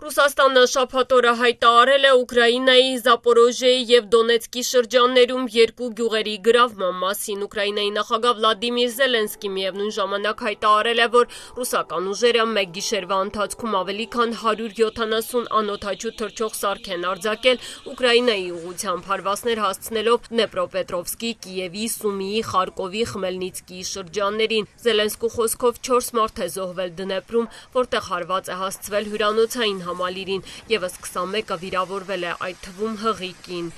Ռուսաստանը շաբաթ օրը հայտարարել է Ուկրաինայի Զապորոժիեի և Դոնեցկի շրջաններում երկու գյուղերի գրավման մասին։ Ուկրաինայի նախագահ Վլադիմիր Զելենսկին միևնույն ժամանակ հայտարարել է, որ ռուսական ուժերը մեկ գիշերվա ընթացքում ավելի քան 170 անօդաչու թռչող սարք են արձակել Ուկրաինայի ուղղությամբ, հարվածներ հասցնելով Դնեպրոպետրովսկի, Կիևի, Սումիի, Խարկովի, Խմելնիցկիի շրջաններին։ Զելենսկու խոսքով 4 մարդ է զոհվել Դնեպրում, որտեղ հարված է հասցվել հյուրանոցային համալիրին, ևս 21-ը վիրավորվել է, այդ թվում հղի կին։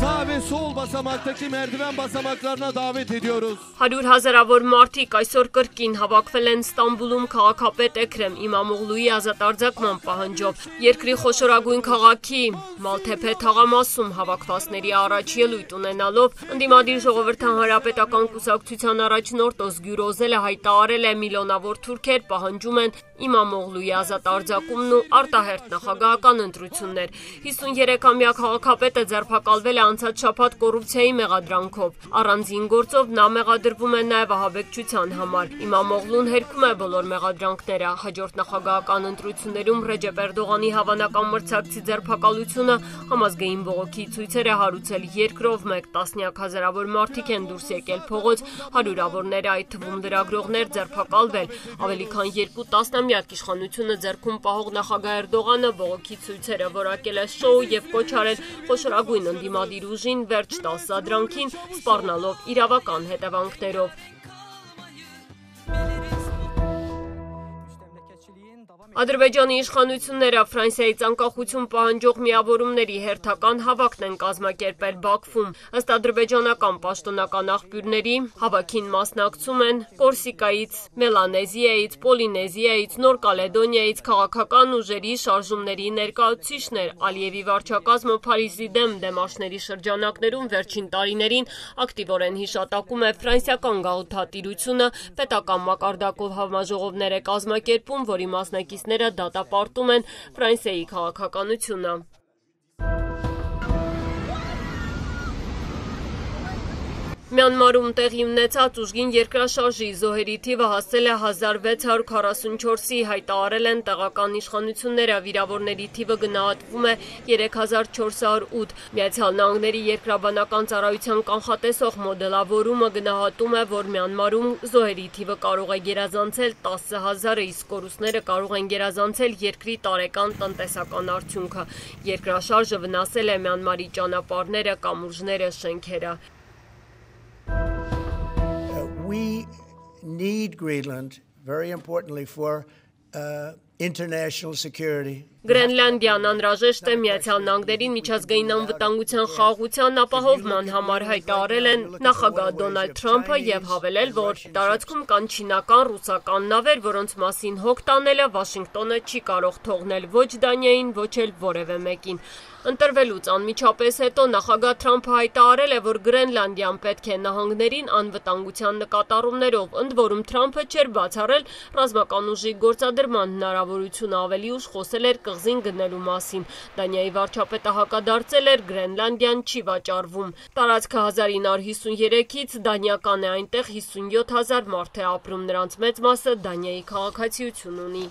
Sağ ve sol basamaktaki merdiven basamaklarına davet ediyoruz. 100 հազարավոր մարդիկ այսօր կրկին հավաքվել են Ստամբուլում քաղաքապետ Էքրեմ Իմամօղլուի ազատարձակման պահանջով։ Երկրի խոշորագույն քաղաքի Մալթեփե թաղամասում հավաքվածների առաջ ելույթ ունենալով ընդդիմադիր ժողովրդական հանրապետական կուսակցության առաջնորդ Օզգյուր Օզելը հայտարարել է միլիոնավոր թուրքեր պահանջում են Իմամօղլուի ազատարձակումն ու արտահերթ նախագահական ընտրություններ։ 53-ամյա քաղաքապետը ձերբակալվել է անցած շաբաթ կոռուպցիայի մեղադրանքով։ Առանձին գործով նա մեղադրվում է նաև ահաբեկչության համար։ Իմամօղլուն հերքում է բոլոր մեղադրանքները։ Հաջորդ նախագահական ընտրություններում Ռեջեփ Էրդողանի հավանական մրցակցի ձերբակալությունը համազգային բողոքի ցույցեր է հարուցել երկրով մեկ տասնյակ հազարավոր մարդիկ են դուրս եկել փողոց, հարյուրավորներ, այդ թվում լրագրողներ ձերբակալվել։ Ավելի քան 2 տասնամյակ իշխանությունը ձեռքում պահող նախագահ Էրդողանը բողոքի ցույցերը որակել է շոու եւ կոչ արել խոշորագույն ընդդիմադիր ուժին վերջ տալ սադրանքին, սպառնալով իրավական հետևանքներով։ Ադրբեջանի իշխանությունները Ֆրանսիայից անկախություն պահանջող միավորումների հերթական հավաքն են կազմակերպել Բաքվում։ Ըստ ադրբեջանական պաշտոնական աղբյուրների, հավաքին մասնակցում են Կորսիկայից, Մելանեզիայից, Պոլինեզիայից, Նոր Կալեդոնիայից քաղաքական ուժերի շարժումների ներկայացուցիչներ։ Ալիևի վարչակազմը Փարիզի դեմ դեմարշների շրջանակներում վերջին տարիներին ակտիվորեն հիշատակում է ֆրանսիական գաղութատիրությունը, պետական մակարդակով համաժողովներ է կազմակերպում, որի մասնակիցները դատապարտում են Ֆրանսիայի քաղաքականությունը։ Մյանմարում տեղի ունեցած ուժգին երկրաշարժի զոհերի թիվը հասել է 1644-ի, հայտարարել են տեղական իշխանությունները, վիրավորների թիվը գնահատվում է 3408։ Միացյալ Նահանգների երկրաբանական ծառայության կանխատեսող մոդելավորումը գնահատում է, որ Մյանմարում զոհերի թիվը կարող է գերազանցել 10,000-ը, իսկ կորուստները կարող են գերազանցել երկրի տարեկան տնտեսական արդյունքը։ Երկրաշարժը վնասել է Մյանմարի ճանապարհները, կամուրջները, շենքերը։ We need Greenland, very importantly, for international security. Գրենլանդիան անհրաժեշտ է Միացյալ Նահանգների միջազգային անվտանգության խաղաղության ապահովման համար, հայտարարել են նախագահ Դոնալդ Թրամփը եւ հավելել, որ տարածքում կան չինական, ռուսական նավեր, որոնց մասին հոգ տանելը Վաշինգտոնը չի կարող թողնել ոչ Դանիային, ոչ էլ որևէ մեկին։ Ընտրվելուց անմիջապես հետո նախագահ Թրամփը հայտարարել է, որ Գրենլանդիան պետք է նահանգներին անվտանգության նկատառումներով, ընդ որում Թրամփը չէր բացառել ռազմական ուժի գործադրման հնարավորությունը, ավելի ուշ խոսել էր կղզին գնելու մասին։ Դանիայի վարչապետը հակադարձել էր, Գրենլանդիան չի վաճառվում։ Տարածքը 1953-ից դանիական է, այնտեղ 57,000 մարդ է ապրում, նրանց մեծ մասը Դանիայի քաղաքացիություն ունի։